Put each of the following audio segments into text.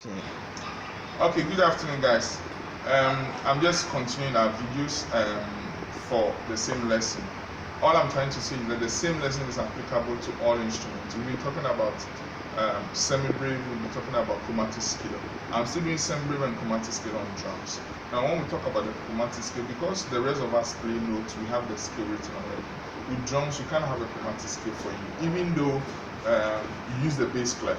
Okay, good afternoon, guys. I'm just continuing our videos for the same lesson. All I'm trying to say is that the same lesson is applicable to all instruments. We'll be talking about semi-brave, we'll be talking about chromatic scale. I'm still doing semi-brave and chromatic scale on drums. Now, when we talk about the chromatic scale, because the rest of us play notes, we have the scale written already. With drums, you can't have a chromatic scale for you, even though you use the bass clef.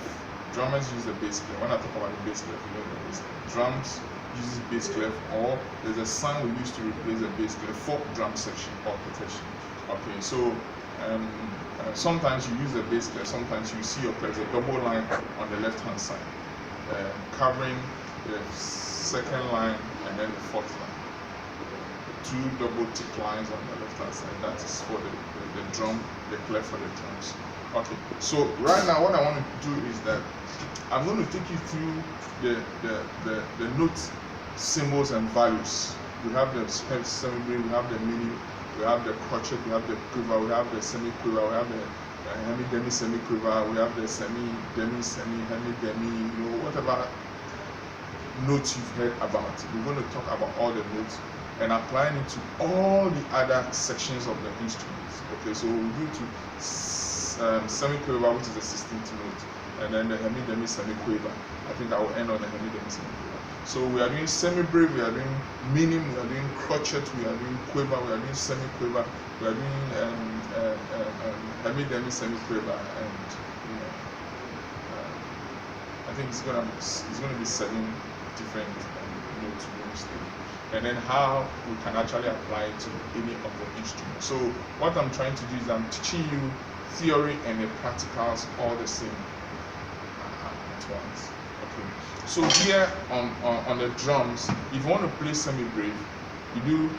Drummers use the bass clef. When I talk about the bass clef, you know the bass clef. Drums uses bass clef, or there's a sound we use to replace the bass clef for drum section or protection. Okay, so sometimes you use the bass clef, sometimes you see there's a double line on the left hand side, covering the second line and then the fourth line. Two double tick lines on the left hand side. That is for the drum, the clef for the drums. Okay, so right now what I want to do is that I'm going to take you through the note symbols and values. We have the semi-brave, we have the mini, we have the crotchet, we have the quiver, we have the semi-quiver, we have the hemi-demi semi-quiver, we have the semi-demi, hemi-demi, you know, whatever notes you've heard about. We're going to talk about all the notes and applying it to all the other sections of the instruments. Okay, so we'll do to semi-quiver, which is the 16th note, and then the hemi-demi semi-quiver. I think I will end on the hemi-demi semi-quiver. So we are doing semi-brave, we are doing minim, we are doing crotchet, we are doing quiver, we are doing semi-quiver, we are doing hemi-demi semi-quiver, and you know, I think it's gonna be 7 different notes and then how we can actually apply it to any of the instruments. So what I'm trying to do is I'm teaching you theory and the practicals all the same at once. Okay. So here on the drums, if you want to play semi-brave, you do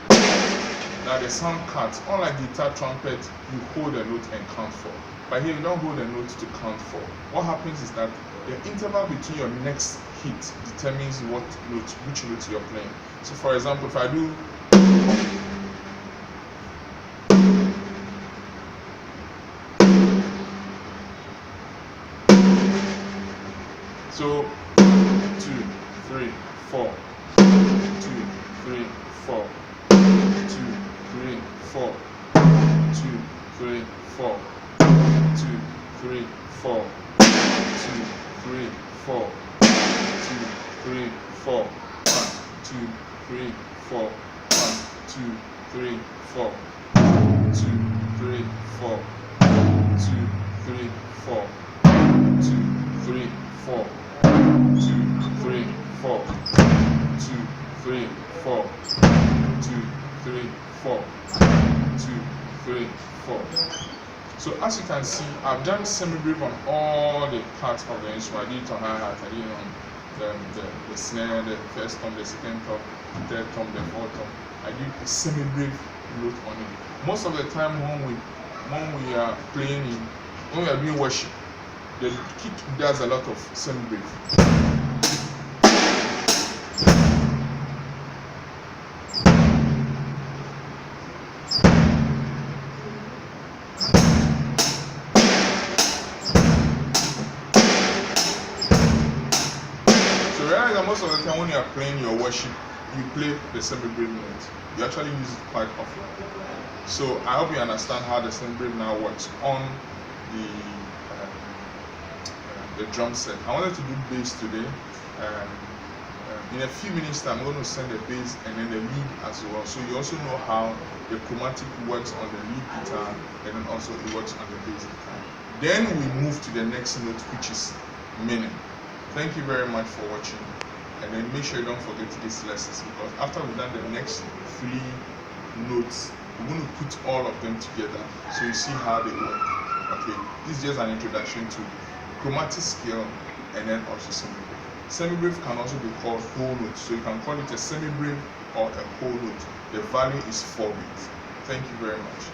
now the sound cuts. Unlike guitar, trumpet, you hold a note and count 4. But here you don't hold a note to count 4. What happens is that the interval between your next hit determines which note you're playing. So for example, if I do so 2, 3, 4, 2, 3, 4, 2, 3, 4, 2, 3, 4, 2, 3, 4, 2, 3, 4, 2, 3, 4, 1, 2, 3, 4, 1, 2, 3, 4, 2, 3, 4, 2, 3, 4, 2, 3, 4, 2, 3, 4, 2, 3, 4, 2, 3, 4, 2, 3, 4. So as you can see, I've done semi-brave on all the parts of the instrument. I did it on hi-hat, I did it on the snare, the first tom, the second tom, the third tom, the fourth tom. I did a semi-brave note on it. Most of the time when we are playing when we are doing worship, the kit does a lot of semi-brave. Most of the time when you are playing your worship, you play the semi-brave note. You actually use it quite often. So I hope you understand how the semi-brave now works on the drum set. I wanted to do bass today. In a few minutes I'm going to send the bass and then the lead as well. So you also know how the chromatic works on the lead guitar and then also it works on the bass guitar. Then we move to the next note, which is minim. Thank you very much for watching. And then make sure you don't forget these lessons, because after we've done the next 3 notes, we're going to put all of them together so you see how they work. Okay, this is just an introduction to chromatic scale and then also semi-brave. Semi-brave can also be called whole note, so you can call it a semi-brave or a whole note. The value is 4 bits. Thank you very much.